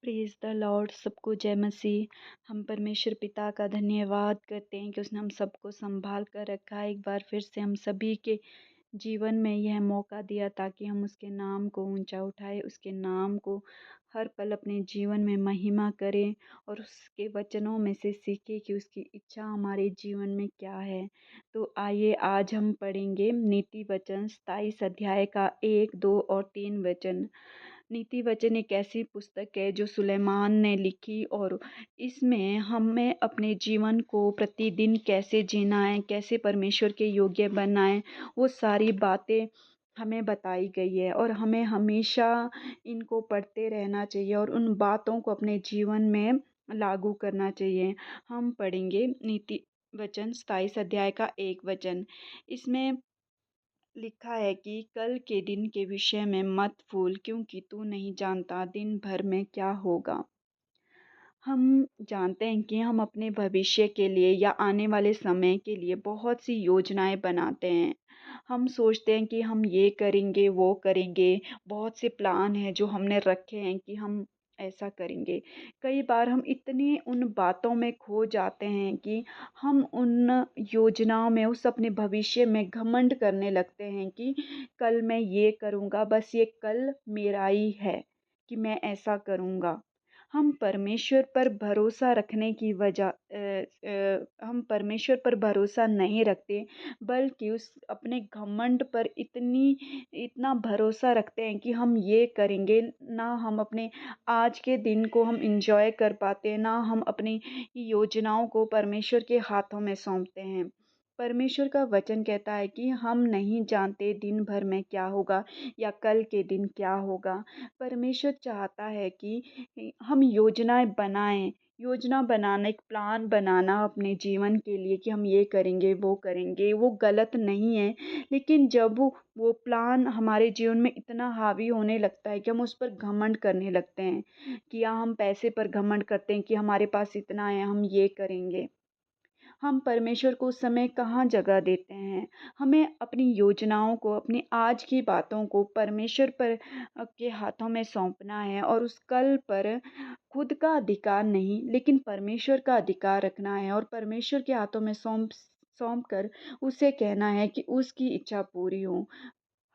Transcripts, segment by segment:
Praise the Lord, सबको जय मसीह। हम परमेश्वर पिता का धन्यवाद करते हैं कि उसने हम सबको संभाल कर रखा है। एक बार फिर से हम सभी के जीवन में यह मौका दिया ताकि हम उसके नाम को ऊंचा उठाएं, उसके नाम को हर पल अपने जीवन में महिमा करें और उसके वचनों में से सीखें कि उसकी इच्छा हमारे जीवन में क्या है। तो आइए आज हम पढ़ेंगे नीति वचन 27 अध्याय का 1, 2 और 3 वचन। नीति वचन एक ऐसी पुस्तक है जो सुलेमान ने लिखी और इसमें हमें अपने जीवन को प्रतिदिन कैसे जीना है, कैसे परमेश्वर के योग्य बनना है, वो सारी बातें हमें बताई गई है और हमें हमेशा इनको पढ़ते रहना चाहिए और उन बातों को अपने जीवन में लागू करना चाहिए। हम पढ़ेंगे नीति वचन 27 अध्याय का 1 वचन। इसमें लिखा है कि कल के दिन के विषय में मत भूल, क्योंकि तू नहीं जानता दिन भर में क्या होगा। हम जानते हैं कि हम अपने भविष्य के लिए या आने वाले समय के लिए बहुत सी योजनाएं बनाते हैं। हम सोचते हैं कि हम ये करेंगे, वो करेंगे, बहुत से प्लान हैं जो हमने रखे हैं कि हम ऐसा करेंगे। कई बार हम इतने उन बातों में खो जाते हैं कि हम उन योजनाओं में, उस अपने भविष्य में घमंड करने लगते हैं कि कल मैं ये करूँगा, बस ये कल मेरा ही है कि मैं ऐसा करूँगा। हम परमेश्वर पर भरोसा रखने की वजह हम परमेश्वर पर भरोसा नहीं रखते, बल्कि उस अपने घमंड पर इतना भरोसा रखते हैं कि हम ये करेंगे। ना हम अपने आज के दिन को हम इंजॉय कर पाते हैं, ना हम अपनी योजनाओं को परमेश्वर के हाथों में सौंपते हैं। परमेश्वर का वचन कहता है कि हम नहीं जानते दिन भर में क्या होगा या कल के दिन क्या होगा। परमेश्वर चाहता है कि हम योजनाएं बनाएं। योजना बनाना, एक प्लान बनाना अपने जीवन के लिए कि हम ये करेंगे, वो गलत नहीं है। लेकिन जब वो प्लान हमारे जीवन में इतना हावी होने लगता है कि हम उस पर घमंड करने लगते हैं, कि या हम पैसे पर घमंड करते हैं कि हमारे पास इतना है, हम ये करेंगे। हम परमेश्वर को उस समय कहाँ जगह देते हैं। हमें अपनी योजनाओं को, अपनी आज की बातों को परमेश्वर पर के हाथों में सौंपना है और उस कल पर खुद का अधिकार नहीं, लेकिन परमेश्वर का अधिकार रखना है और परमेश्वर के हाथों में सौंप सौंप कर उसे कहना है कि उसकी इच्छा पूरी हो।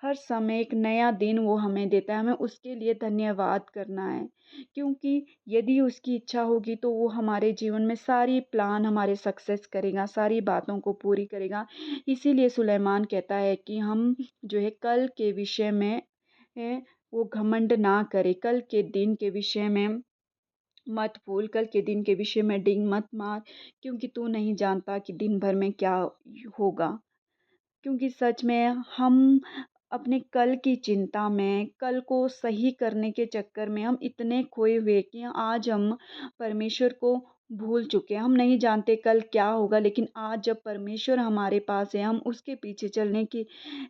हर समय एक नया दिन वो हमें देता है, हमें उसके लिए धन्यवाद करना है, क्योंकि यदि उसकी इच्छा होगी तो वो हमारे जीवन में सारी प्लान हमारे सक्सेस करेगा, सारी बातों को पूरी करेगा। इसीलिए सुलेमान कहता है कि हम जो है कल के विषय में है, वो घमंड ना करें, कल के दिन के विषय में मत भूल, कल के दिन के विषय में डिंग मत मार, क्योंकि तू नहीं जानता कि दिन भर में क्या होगा। क्योंकि सच में हम अपने कल की चिंता में, कल को सही करने के चक्कर में हम इतने खोए हुए कि आज हम परमेश्वर को भूल चुके हैं। हम नहीं जानते कल क्या होगा, लेकिन आज जब परमेश्वर हमारे पास है, हम उसके पीछे चलने की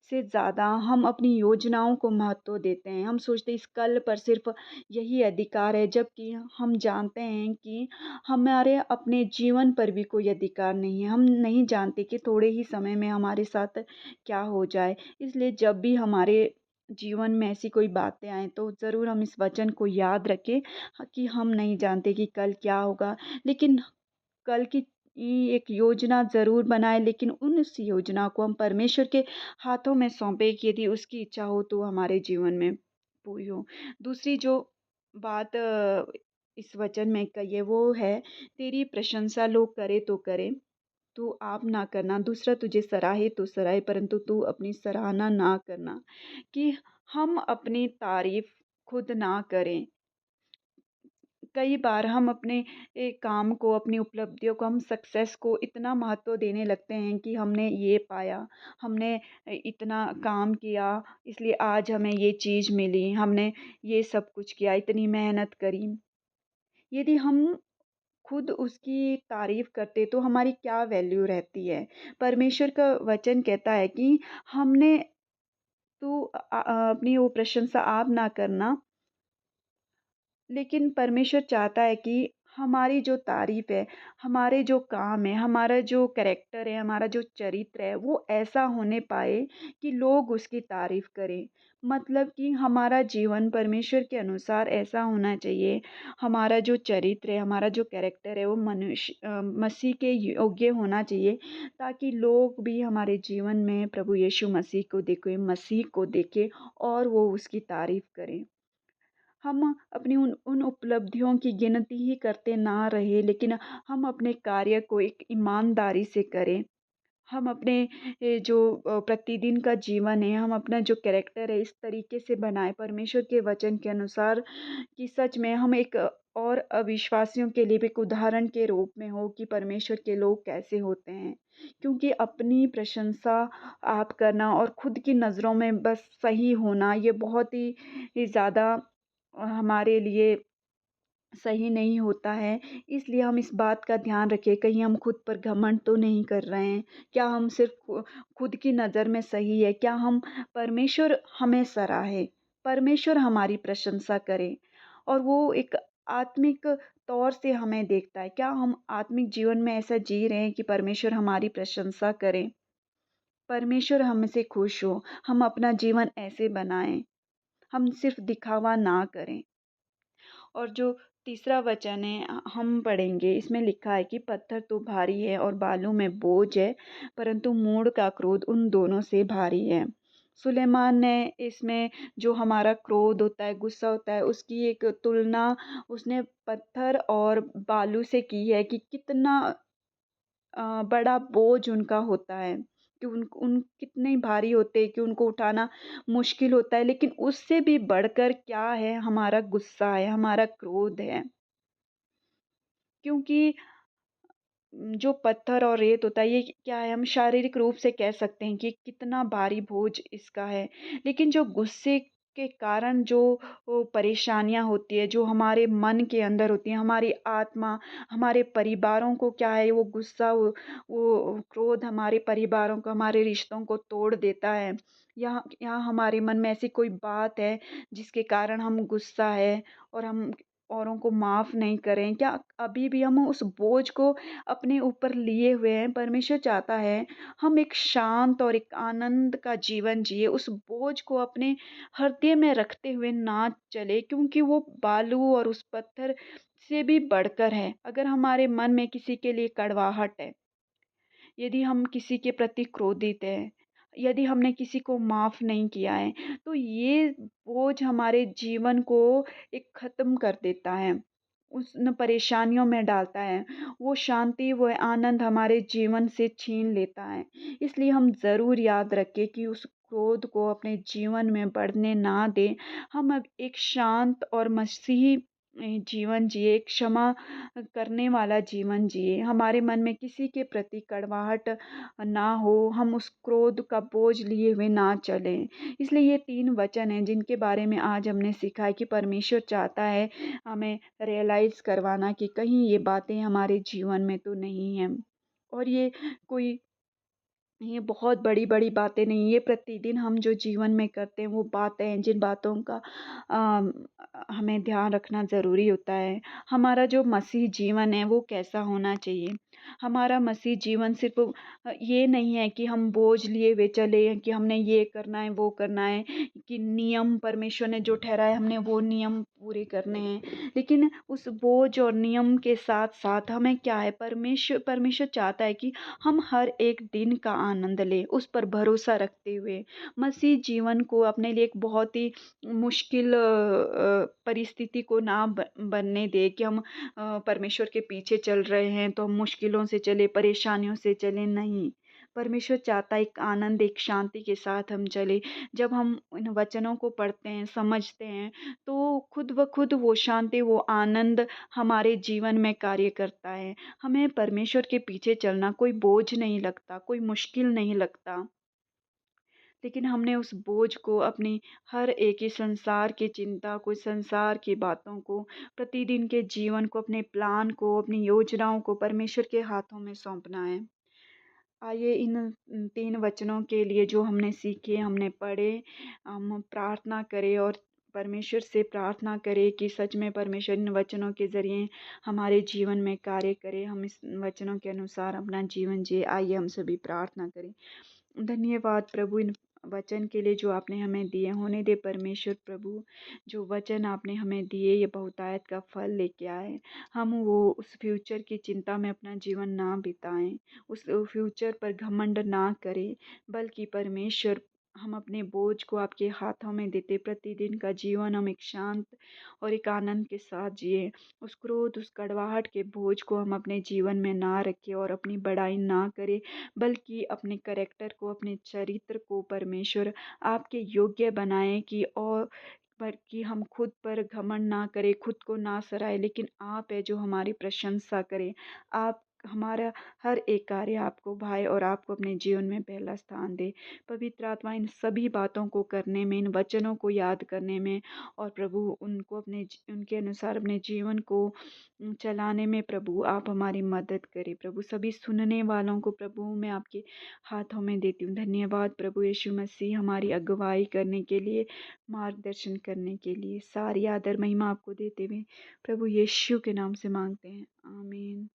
से ज़्यादा हम अपनी योजनाओं को महत्व देते हैं। हम सोचते हैं इस कल पर सिर्फ यही अधिकार है, जबकि हम जानते हैं कि हमारे अपने जीवन पर भी कोई अधिकार नहीं है। हम नहीं जानते कि थोड़े ही समय में हमारे साथ क्या हो जाए। इसलिए जब भी हमारे जीवन में ऐसी कोई बातें आएँ तो ज़रूर हम इस वचन को याद रखें, कि हम नहीं जानते कि कल क्या होगा। लेकिन कल की एक योजना ज़रूर बनाएँ, लेकिन उस योजना को हम परमेश्वर के हाथों में सौंपें कि यदि उसकी इच्छा हो तो हमारे जीवन में पूरी हो। दूसरी जो बात इस वचन में कही है वो है, तेरी प्रशंसा लोग करें तो करें, तू आप ना करना। दूसरा तुझे सराहे तो सराहे, परंतु तू अपनी सराहना ना करना। कि हम अपनी तारीफ खुद ना करें। कई बार हम अपने काम को, अपनी उपलब्धियों को, हम सक्सेस को इतना महत्व देने लगते हैं कि हमने ये पाया, हमने इतना काम किया, इसलिए आज हमें ये चीज़ मिली, हमने ये सब कुछ किया, इतनी मेहनत करी। यदि हम खुद उसकी तारीफ करते तो हमारी क्या वैल्यू रहती है। परमेश्वर का वचन कहता है कि हमने अपनी वो प्रशंसा आप ना करना, लेकिन परमेश्वर चाहता है कि हमारी जो तारीफ़ है, हमारे जो काम है, हमारा जो कैरेक्टर है, हमारा जो चरित्र है, वो ऐसा होने पाए कि लोग उसकी तारीफ़ करें। मतलब कि हमारा जीवन परमेश्वर के अनुसार ऐसा होना चाहिए, हमारा जो चरित्र है, हमारा जो कैरेक्टर है, वो मसीह के योग्य होना चाहिए, ताकि लोग भी हमारे जीवन में प्रभु यीशु मसीह को देखें और वो उसकी तारीफ़ करें। हम अपनी उन उन उपलब्धियों की गिनती ही करते ना रहें, लेकिन हम अपने कार्य को एक ईमानदारी से करें। हम अपने जो प्रतिदिन का जीवन है, हम अपना जो कैरेक्टर है, इस तरीके से बनाएँ परमेश्वर के वचन के अनुसार कि सच में हम एक और अविश्वासियों के लिए भी एक उदाहरण के रूप में हो कि परमेश्वर के लोग कैसे होते हैं। क्योंकि अपनी प्रशंसा आप करना और खुद की नज़रों में बस सही होना, ये बहुत ही ज़्यादा हमारे लिए सही नहीं होता है। इसलिए हम इस बात का ध्यान रखें, कहीं हम खुद पर घमंड तो नहीं कर रहे हैं। क्या हम सिर्फ़ खुद की नज़र में सही है? क्या हम परमेश्वर हमें सराहे, परमेश्वर हमारी प्रशंसा करे और वो एक आत्मिक तौर से हमें देखता है। क्या हम आत्मिक जीवन में ऐसा जी रहे हैं कि परमेश्वर हमारी प्रशंसा करे, परमेश्वर हमसे खुश हो, हम अपना जीवन ऐसे बनाएँ, हम सिर्फ़ दिखावा ना करें। और जो तीसरा वचन है हम पढ़ेंगे, इसमें लिखा है कि पत्थर तो भारी है और बालू में बोझ है, परंतु मूढ़ का क्रोध उन दोनों से भारी है। सुलेमान ने इसमें जो हमारा क्रोध होता है, गुस्सा होता है, उसकी एक तुलना उसने पत्थर और बालू से की है कि कितना बड़ा बोझ उनका होता है, कि उन उन कितने भारी होते हैं कि उनको उठाना मुश्किल होता है। लेकिन उससे भी बढ़कर क्या है, हमारा गुस्सा है, हमारा क्रोध है। क्योंकि जो पत्थर और रेत होता है, ये क्या है, हम शारीरिक रूप से कह सकते हैं कि कितना भारी बोझ इसका है। लेकिन जो गुस्से के कारण जो वो परेशानियाँ होती है, जो हमारे मन के अंदर होती हैं, हमारी आत्मा, हमारे परिवारों को क्या है, वो गुस्सा, वो क्रोध हमारे परिवारों को, हमारे रिश्तों को तोड़ देता है। यहाँ यहाँ हमारे मन में ऐसी कोई बात है, जिसके कारण हम गुस्सा है और हम औरों को माफ़ नहीं करें। क्या अभी भी हम उस बोझ को अपने ऊपर लिए हुए हैं? परमेश्वर चाहता है हम एक शांत और एक आनंद का जीवन जिए, उस बोझ को अपने हृदय में रखते हुए ना चले, क्योंकि वो बालू और उस पत्थर से भी बढ़कर है। अगर हमारे मन में किसी के लिए कड़वाहट है, यदि हम किसी के प्रति क्रोधित हैं, यदि हमने किसी को माफ़ नहीं किया है, तो ये बोझ हमारे जीवन को एक ख़त्म कर देता है, उन परेशानियों में डालता है। वो शांति, वो आनंद हमारे जीवन से छीन लेता है। इसलिए हम ज़रूर याद रखें कि उस क्रोध को अपने जीवन में बढ़ने ना दें। हम अब एक शांत और मसीही जीवन जिए, क्षमा करने वाला जीवन जिए। हमारे मन में किसी के प्रति कड़वाहट ना हो, हम उस क्रोध का बोझ लिए हुए ना चलें। इसलिए ये 3 वचन हैं जिनके बारे में आज हमने सीखा है कि परमेश्वर चाहता है हमें रियलाइज़ करवाना कि कहीं ये बातें हमारे जीवन में तो नहीं हैं। और ये बहुत बड़ी-बड़ी बातें नहीं, ये प्रतिदिन हम जो जीवन में करते हैं वो बातें हैं, जिन बातों का हमें ध्यान रखना ज़रूरी होता है। हमारा जो मसीह जीवन है वो कैसा होना चाहिए? हमारा मसीह जीवन सिर्फ़ ये नहीं है कि हम बोझ लिए हुए चले कि हमने ये करना है, वो करना है, कि नियम परमेश्वर ने जो ठहराया हमने वो नियम पूरे करने हैं। लेकिन उस बोझ और नियम के साथ-साथ हमें क्या है, परमेश्वर चाहता है कि हम हर एक दिन का आनंद लें, उस पर भरोसा रखते हुए। मसीह जीवन को अपने लिए एक बहुत ही मुश्किल परिस्थिति को ना बनने दें कि हम परमेश्वर के पीछे चल रहे हैं तो हम मुश्किलों से चले, परेशानियों से चले, नहीं। परमेश्वर चाहता है एक आनंद, एक शांति के साथ हम चलें। जब हम इन वचनों को पढ़ते हैं, समझते हैं, तो खुद ब खुद वो शांति, वो आनंद हमारे जीवन में कार्य करता है। हमें परमेश्वर के पीछे चलना कोई बोझ नहीं लगता, कोई मुश्किल नहीं लगता। लेकिन हमने उस बोझ को अपनी हर एक ही संसार की चिंता को, संसार की बातों को, प्रतिदिन के जीवन को, अपने प्लान को, अपनी योजनाओं को परमेश्वर के हाथों में सौंपना है। आइए इन 3 वचनों के लिए जो हमने सीखे, हमने पढ़े, हम प्रार्थना करें और परमेश्वर से प्रार्थना करें कि सच में परमेश्वर इन वचनों के ज़रिए हमारे जीवन में कार्य करे, हम इस वचनों के अनुसार अपना जीवन जिए। आइए हम सभी प्रार्थना करें। धन्यवाद प्रभु इन वचन के लिए जो आपने हमें दिए। होने दे परमेश्वर प्रभु, जो वचन आपने हमें दिए ये बहुतायत का फल लेके आए। हम वो उस फ्यूचर की चिंता में अपना जीवन ना बिताएं, उस फ्यूचर पर घमंड ना करें, बल्कि परमेश्वर हम अपने बोझ को आपके हाथों में देते। प्रतिदिन का जीवन हम एक शांत और एक आनंद के साथ जिए। उस क्रोध, उस कड़वाहट के बोझ को हम अपने जीवन में ना रखें और अपनी बड़ाई ना करें, बल्कि अपने करैक्टर को, अपने चरित्र को परमेश्वर आपके योग्य बनाएं कि और पर कि हम खुद पर घमंड ना करें, खुद को ना सराय, लेकिन आप है जो हमारी प्रशंसा करें। आप हमारा हर एक कार्य आपको भाए और आपको अपने जीवन में पहला स्थान दे। पवित्र आत्मा इन सभी बातों को करने में, इन वचनों को याद करने में और प्रभु उनको उनके अनुसार अपने जीवन को चलाने में प्रभु आप हमारी मदद करें। प्रभु सभी सुनने वालों को प्रभु मैं आपके हाथों में देती हूँ। धन्यवाद प्रभु यीशु मसीह, हमारी अगुवाई करने के लिए, मार्गदर्शन करने के लिए। सारी आदर महिमा आपको देते हुए प्रभु यीशु के नाम से मांगते हैं, आमीन।